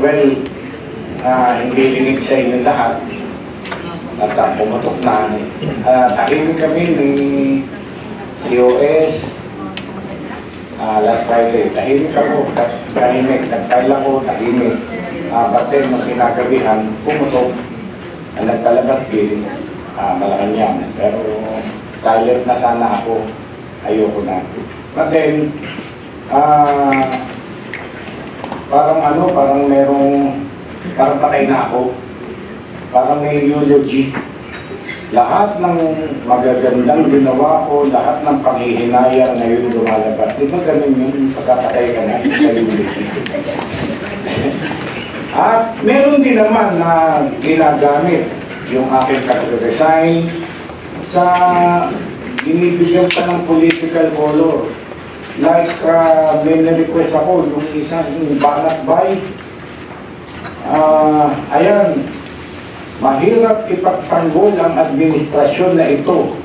Well, hindi linig sa inyo lahat. At pumutok na. Tahimik kami ni COS. Last Friday, tahimik ako. Tahimik. Nagtile ako, tahimik. But then, nung kinagabihan, pumutok. Nagpalabas din. Malacanang. Pero silent na sana ako. Ayoko na. But then, parang merong, parang patay na ako. Parang may eulogy. Lahat ng magagandang ginawa ko, lahat ng panghihinayang ngayon lumalabas. Di ba ganun yung pagkapatay ka na sa eulogy? At meron din naman na ginagamit yung aking pag-resign sa binibigyan pa ng political color. Like, may na-request ako, yung isang banat-bay. Ayan, mahirap ipagtanggol ang administrasyon na ito.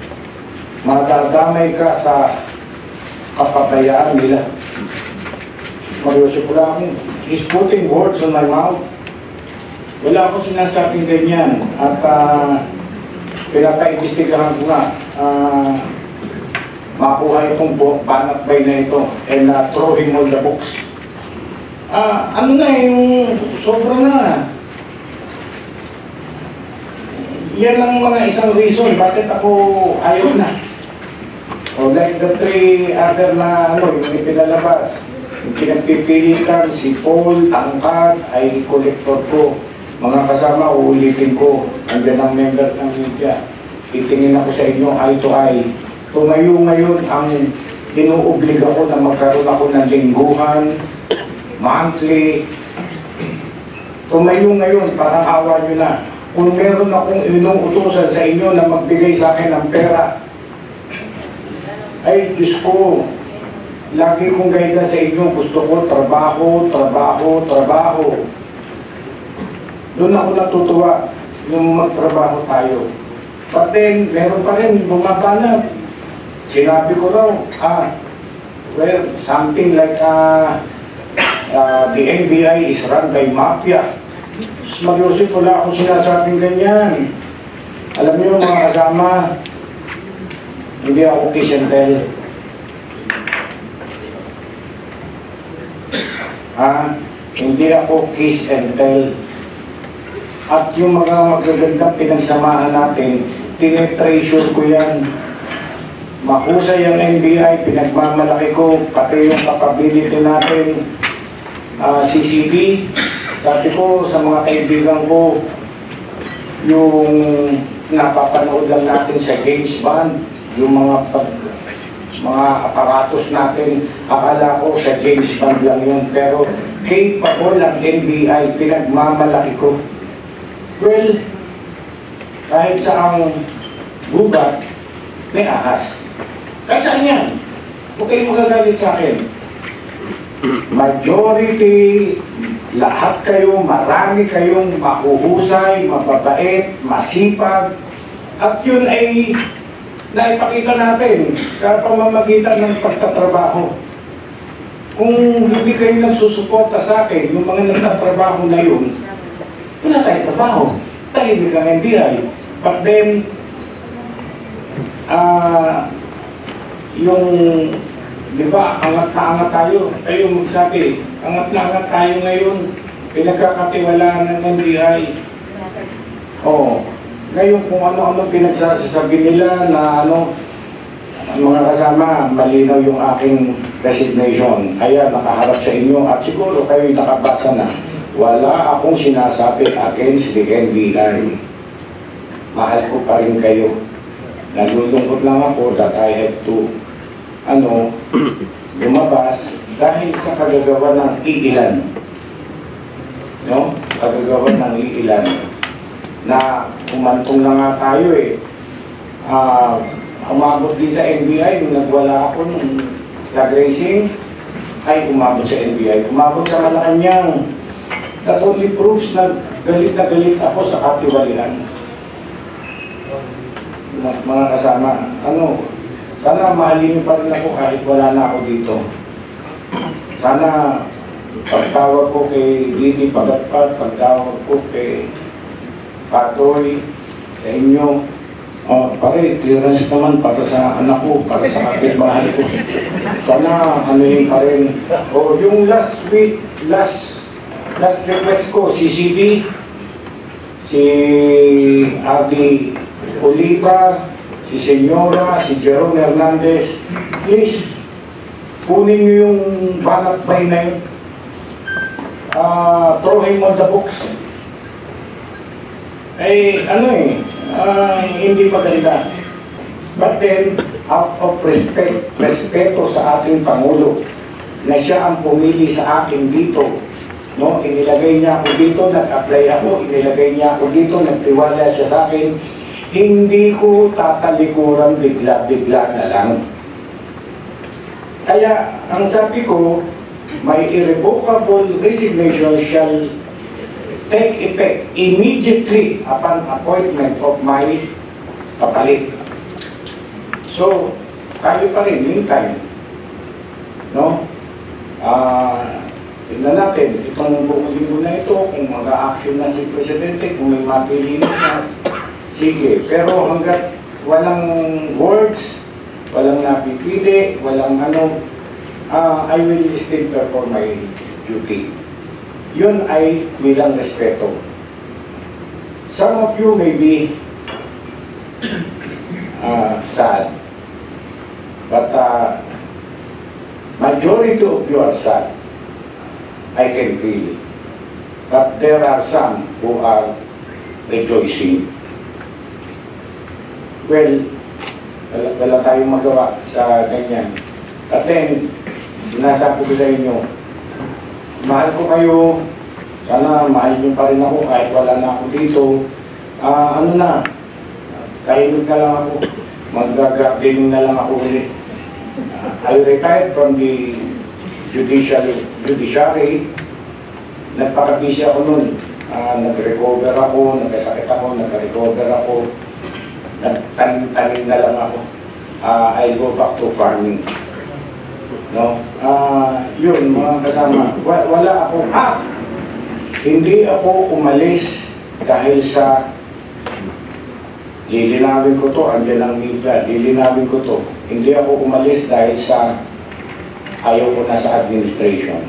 Madadamay ka sa kapabayaan nila. Mariusip ko lang, he's putting words on my mouth. Wala akong sinasabing ganyan. At pinapaimbestigahan ko nga. Makuha itong banat-bay na ito and throw him all the books. Ano na yung sobra na. Yan ang mga isang reason bakit ako ayaw na. O like the three other na yung ipinalabas. Yung pinagpipilitan, si Paul, Tangkad, ay kolektor ko. Mga kasama, uulitin ko. Andiyan ang members ng media. Itingin ako sa inyo eye to eye. Tumayo ngayon ang inuobliga ko na magkaroon ako ng lingguhan, monthly. Tumayo ngayon, parang awa nyo na. Kung meron akong inuutusan sa inyo na magbigay sa akin ng pera, ay Diyos ko, lagi kong guide sa inyo, gusto ko trabaho, trabaho, trabaho. Doon ako natutuwa yung magtrabaho tayo. But then, meron pa rin bumabanat. Sinabi ko raw, well, something like the NBI is run by mafia. Mag-Yosef, wala akong sinasabing ganyan. Alam niyo mga kasama, hindi ako kiss and tell. Hindi ako kiss and tell. At yung mga magagandang pinagsamahan natin, tinetreasure ko yan. Mahusay ang NBI, pinagmamalaki ko, pati yung capability natin. CCD, sabi ko sa mga kaibigan ko, yung napapanood lang natin sa James Bond, yung mga aparatos natin, akala ko sa James Bond lang yun, pero capable ang NBI, pinagmamalaki ko. Well, kahit sa ang gubat, may ahas. Kahit saan yan? Huwag kayong magagalit sa akin. Majority, lahat kayo, marami kayong mahuhusay, mababait, masipag. At yun ay naipakita natin sa pamamagitan ng pagtatrabaho. Kung hindi kayo nagsusuporta sa akin, yung mga nagtatrabaho na yun, wala tayong trabaho. Tahimik ang NBI. But then, yung, di ba, angat na angat tayo. Kayo magsabi, angat na angat tayo ngayon. Pinagkakatiwalaan ng NBI. Ngayon kung ano-ano pinagsasabi nila na mga kasama, malinaw yung aking resignation. Kaya nakaharap sa inyo at siguro kayo nakabasa na. Wala akong sinasabi against the NBI. Mahal ko pa rin kayo. Nalulungkot lang ako that I have to lumabas dahil sa kagagawa ng iilan. No? Kagagawa ng iilan. Na umantong na nga tayo umabot din sa NBI nung nagwala ako nung nag-racing ay umabot sa NBI. Umabot sa Malacanang. That only proves na galit ako sa katiwalian. Mga kasama, sana mahalin niyo pa rin ako kahit wala na ako dito. Sana Pagtawag ko kay Didi Pagatpat, pagtawag ko kay Patoy, sa inyo, pare, clearance naman para sa anak ko, para sa kapitbahay ko. Sana, ano yun pa rin. Yung last week, last request ko, si CD, si Adi Oliva, si Senyora, si Jerome Hernandez, please, kunin niyo yung banat bay na yun. Throw him on the books. Hindi maganda. But then, out of respeto sa ating Pangulo, na siya ang pumili sa akin dito, no? Inilagay niya ako dito, nag-apply ako, inilagay niya ako dito, nagtiwala siya sa akin, hindi ko tatalikuran bigla-bigla na lang. Kaya, ang sabi ko, my irrevocable resignation shall take effect immediately upon appointment of my kapalit. So, kayo pa rin, meantime, no? Tignan natin, itong buong linggo na ito, kung mag-a-action na si Presidente, kung may mapili na siya, sige. Pero hanggat walang words, walang napipili, walang ano, I will still perform my duty. Yun ay bilang respeto. Some of you may be sad, but majority of you are sad. I can feel it. But there are some who are rejoicing. Well, wala tayong magawa sa ganyan. At then, sinasabi ko sa inyo, mahal ko kayo, sana mahal niyo pa rin ako kahit wala na ako dito. Kahimik na lang ako, mag-gardening na lang ako ulit. I retired from the judiciary. Nagpaka-busy ako nun. Nag-recover ako, nagkasakit ako, nag-recover ako. Nagtanim na lang ako. I go back to farming. No? Yun, mga kasama. Wala ako. Hindi ako umalis dahil sa lilinawin ko to, andyan ang media, lilinawin ko to. Hindi ako umalis dahil sa ayaw ko na sa administration.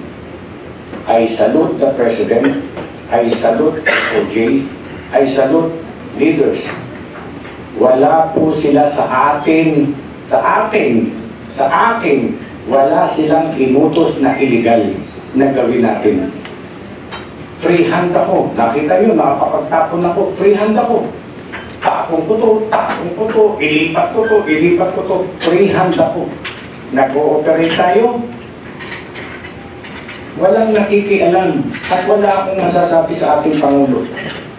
I salute the President, I salute OJ, I salute leaders. Wala po sila sa atin, wala silang inutos na illegal na gawin natin. Free hand ako. Nakita nyo, nakapagtapon ako, free hand ako. Takong ko to, ilipat ko to, free hand ako. Nag-ooperate tayo. Walang nakikialam at wala akong masasabi sa ating Pangulo.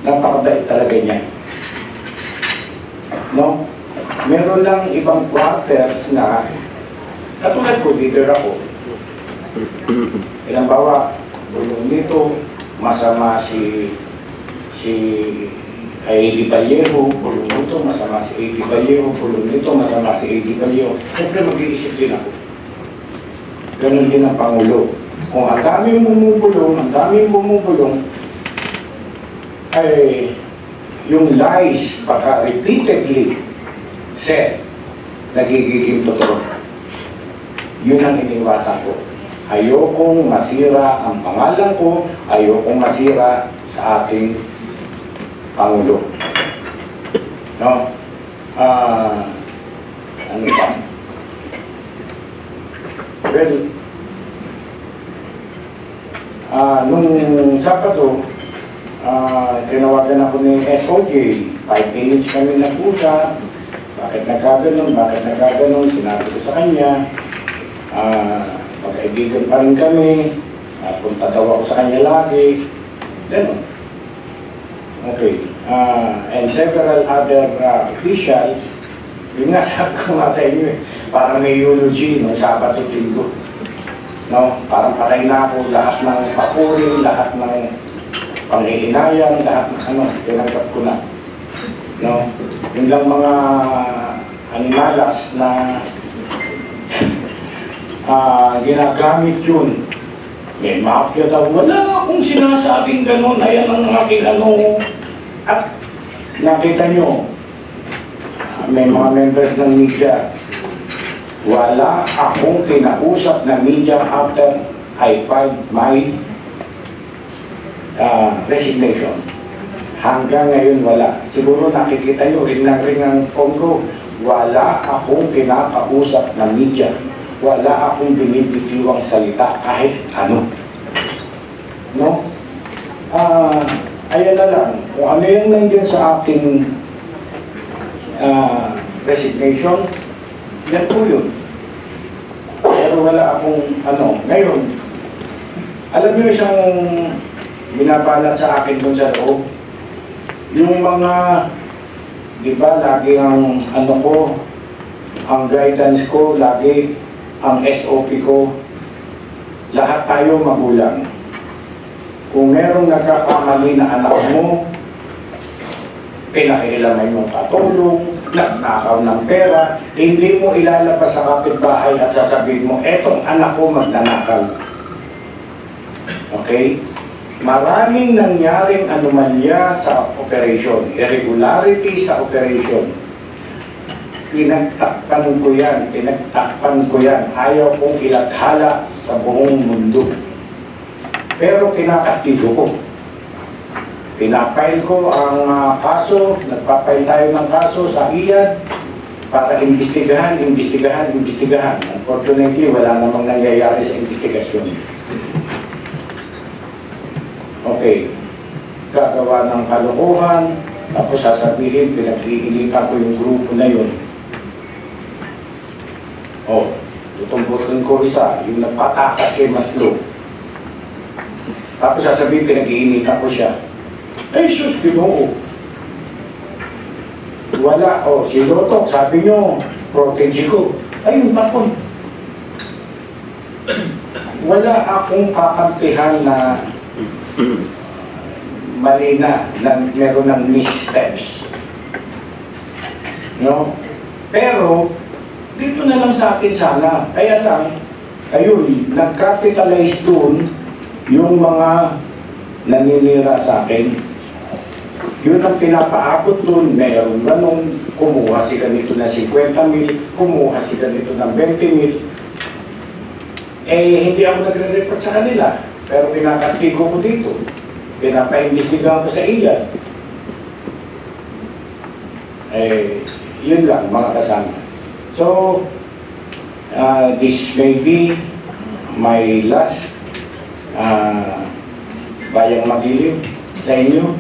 Napakabait talaga niya. No? Meron lang ibang quarters na katulad ko, leader ako. Halimbawa, bulong nito, masama si Eddie Vallejo, pulong nito, masama si Eddie Vallejo, pulong nito, masama si Eddie Vallejo. Siyempre mag-iisip din ako. Ganun din ang Pangulo. Kung ang daming bumubulong, ay yung lies baka repeatedly said, nagiging totoo. Yun ang iniwasan ko. Ayokong masira ang pangalan ko, ayokong masira sa ating Pangulo. No? Ano ba? Well, nung Sabado, tinawagan ako ni SOJ, 5 minutes kami nag-usap, bakit nagkaganon, sinabi ko sa kanya, magkaibigan pa rin kami, punta daw ako sa kanya lagi, gano'n. Okay. And several other officials, yun nga sabi ko nga sa inyo parang may eulogy no, Sabado Linggo. No? Parang patay na ako lahat ng papuri, lahat ng panghihinayang, lahat ng ano, tinanggap ko na. No? Yun lang mga animalas na ginagamit yun may mafia daw. Wala akong sinasabing ganun. Ayan ang aking ano. At nakita nyo, may mga members ng media, wala akong kinausap na media after I filed my resignation. Hanggang ngayon wala. Siguro nakikita nyo, ring ang phone ko. Wala akong kinakausap na media. Wala akong binibitiwang salita kahit ano. No? Ayan na lang. Kung ano yung nandiyan sa aking resignation, yan po yun. Pero wala akong ano. Ngayon, alam nyo isang binabalat sa akin dun sa loob, yung mga, di ba, lagi ang ano ko, ang guidance ko, lagi ang SOP ko, lahat tayo magulang. Kung merong nagkakamali na anak mo, pinakialaman mong katulong, nagnakaw ng pera, hindi mo ilalabas sa kapitbahay at sasabihin mo, etong anak ko magnanakaw. Okay? Maraming nangyaring anomalya sa operation, irregularity sa operation. Pinagtakpan ko yan, ayaw kong ilathala sa buong mundo. Pero kinakastigo ko. Pinapile ko ang kaso, nagpapile tayo ng kaso sa IAD para imbestigahan. Unfortunately, wala namang nangyayari sa investigasyon. Okay, gagawa ng kalokohan, tapos sasabihin, pinag-iinita ko yung grupo na yun. Oh, tutumbutin ko isa, yung nagpatakas kay Maslow. Tapos sasabihin, pinag-iinita ko siya. Ay, sus, Ginoo. Wala, oh, si Lotok, sabi nyo, protege ko. Ay, yung tapon. Wala akong kakampihan na mali na meron ng missteps. No? Pero, dito na lang sa atin sana. Kaya lang, ayun, nag-capitalize doon yung mga naninira sa akin. Yun ang pinapaabot doon. Meron ganun, kumuha si ganito na 50 mil, kumuha si ganito ng 20 mil. Eh, hindi ako nagre-report sa kanila. Pero pinakastigo ko dito. Pinapaimbestigahan ko sa iya. Eh, yun lang, mga kasama. So, this may be my last bayang magiliw sa inyo.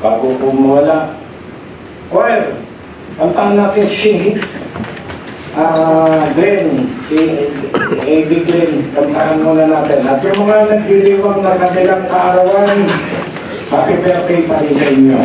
Bago po mawala, choir, kantahan natin si Glenn, si A.B. Glenn, kantahan muna natin. At yung mga nagdiriwang na kanilang kaarawan, happy birthday pa rin sa inyo.